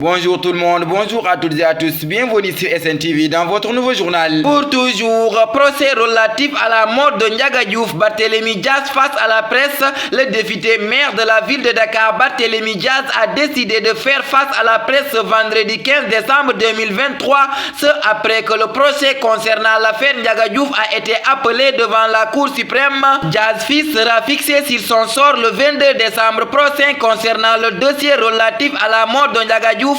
Bonjour tout le monde, bonjour à toutes et à tous, bienvenue sur SNTV dans votre nouveau journal. Pour toujours, procès relatif à la mort de Ndiaga Diouf, Barthélémy Dias face à la presse. Le député maire de la ville de Dakar, Barthélémy Dias, a décidé de faire face à la presse ce vendredi 15 décembre 2023, ce après que le procès concernant l'affaire Ndiaga Diouf a été appelé devant la Cour suprême. Dias fils sera fixé sur son sort le 22 décembre prochain concernant le dossier relatif à la mort de Ndiaga Diouf.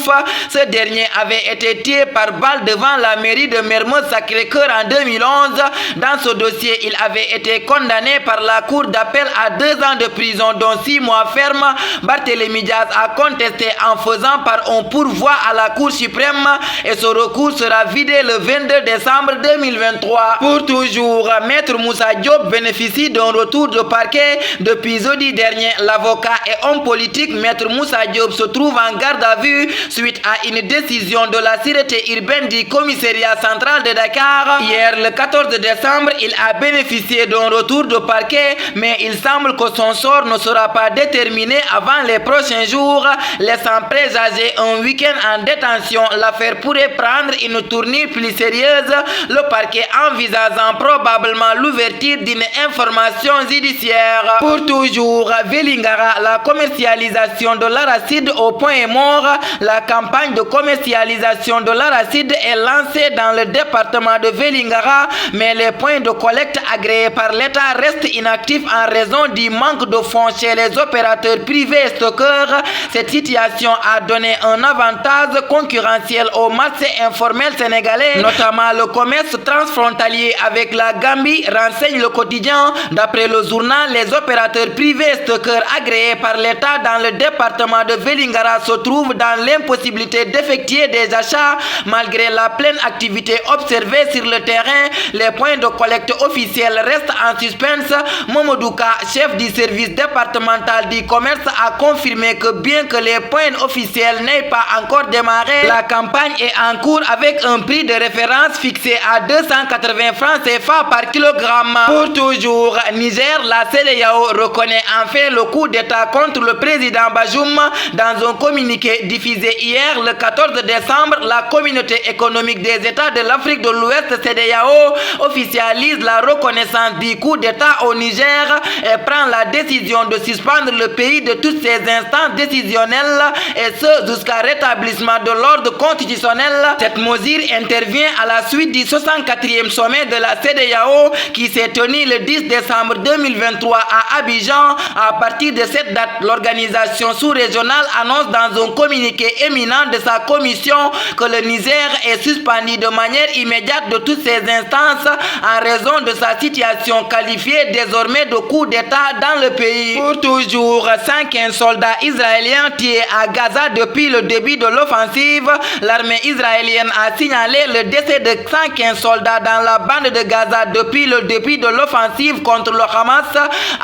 Ce dernier avait été tué par balle devant la mairie de Mermoz Sacré-Cœur en 2011. Dans ce dossier, il avait été condamné par la cour d'appel à 2 ans de prison, dont 6 mois ferme. Barthélémy Dias a contesté en faisant par un pourvoi à la Cour suprême et ce recours sera vidé le 22 décembre 2023. Pour toujours, Maître Moussa Diop bénéficie d'un retour de parquet. Depuis jeudi dernier, l'avocat et homme politique Maître Moussa Diop se trouve en garde à vue suite à une décision de la sûreté urbaine du commissariat central de Dakar. Hier, le 14 décembre, il a bénéficié d'un retour de parquet, mais il semble que son sort ne sera pas déterminé avant les prochains jours, laissant présager un week-end en détention. L'affaire pourrait prendre une tournure plus sérieuse, le parquet envisageant probablement l'ouverture d'une information judiciaire. Pour toujours, Vélingara, la commercialisation de l'arachide au point est mort. La campagne de commercialisation de l'arachide est lancée dans le département de Vélingara, mais les points de collecte agréés par l'État restent inactifs en raison du manque de fonds chez les opérateurs privés et stockeurs. Cette situation a donné un avantage concurrentiel au marché informel sénégalais, notamment le commerce transfrontalier avec la Gambie, renseigne le quotidien. D'après le journal, les opérateurs privés et stockeurs agréés par l'État dans le département de Vélingara se trouvent dans l'impossibilité d'effectuer des achats malgré la pleine activité observée sur le terrain. Les points de collecte officiels restent en suspense. Momodouka, chef du service départemental du commerce, a confirmé que bien que les points officiels n'aient pas encore démarré, la campagne est en cours avec un prix de référence fixé à 280 francs CFA par kilogramme. Pour toujours, Niger, la CEDEAO reconnaît enfin le coup d'État contre le président Bazoum. Dans un communiqué diffusé hier le 14 décembre, la communauté économique des États de l'Afrique de l'Ouest CEDEAO officialise la reconnaissance du coup d'État au Niger et prend la décision de suspendre le pays de toutes ses instances décisionnelles et ce jusqu'à rétablissement de l'ordre constitutionnel. Cette mesure intervient à la suite du 64e sommet de la CEDEAO qui s'est tenu le 10 décembre 2023 à Abidjan. À partir de cette date, l'organisation sous-régionale annonce dans un communiqué éminent de sa commission que le Niger est suspendu de manière immédiate de toutes ses instances en raison de sa situation qualifiée désormais de coup d'État dans le pays. Pour toujours, 115 soldats israéliens tués à Gaza depuis le début de l'offensive. L'armée israélienne a signalé le décès de 115 soldats dans la bande de Gaza depuis le début de l'offensive contre le Hamas,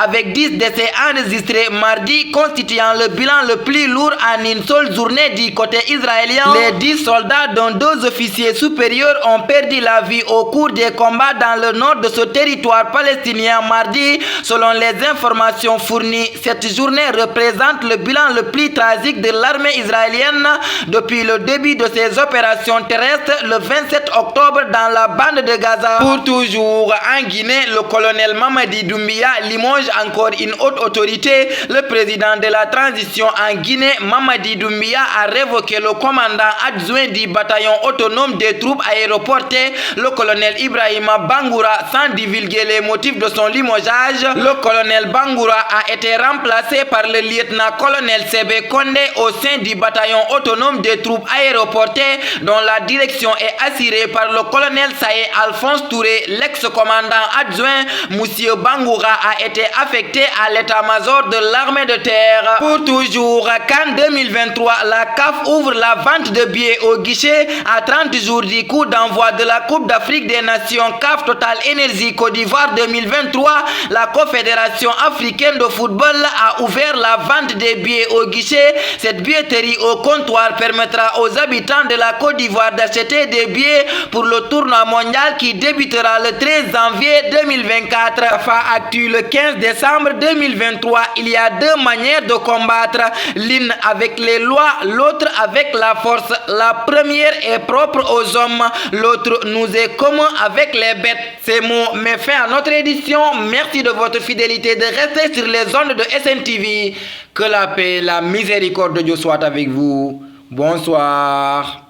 avec 10 décès enregistrés mardi, constituant le bilan le plus lourd en une seule journée du côté israélien. Les 10 soldats, dont 2 officiers supérieurs, ont perdu la vie au cours des combats dans le nord de ce territoire palestinien mardi. Selon les informations fournies, cette journée représente le bilan le plus tragique de l'armée israélienne depuis le début de ses opérations terrestres le 27 octobre dans la bande de Gaza. Pour toujours, en Guinée, le colonel Mamadi Doumbia limoge encore une haute autorité. Le président de la transition en Guinée, Mamadi Doumbia, a révoqué le commandant adjoint du bataillon autonome des troupes aéroportées, le colonel Ibrahima Bangoura, sans divulguer les motifs de son limogeage. Le colonel Bangoura a été remplacé par le lieutenant-colonel Sebe Kondé au sein du bataillon autonome des troupes aéroportées, dont la direction est assurée par le colonel Saïd Alphonse Touré. L'ex-commandant adjoint Monsieur Bangoura a été affecté à l'état-major de l'armée de terre. Pour toujours, qu'en 2023, la CAF ouvre la vente de billets au guichet à 30 jours du coup d'envoi de la Coupe d'Afrique des Nations CAF Total Énergie Côte d'Ivoire 2023. La Confédération africaine de football a ouvert la vente des billets au guichet. Cette billetterie au comptoir permettra aux habitants de la Côte d'Ivoire d'acheter des billets pour le tournoi mondial qui débutera le 13 janvier 2024. Tafa Actu le 15 décembre 2023. Il y a deux manières de combattre, l'une avec les lois, l'autre avec la force. La première est propre aux hommes, l'autre nous est commun avec les bêtes. Ces mots mettent fin à notre édition. Merci de votre fidélité, de rester sur les ondes de SNTV. Que la paix, la miséricorde de Dieu soit avec vous. Bonsoir.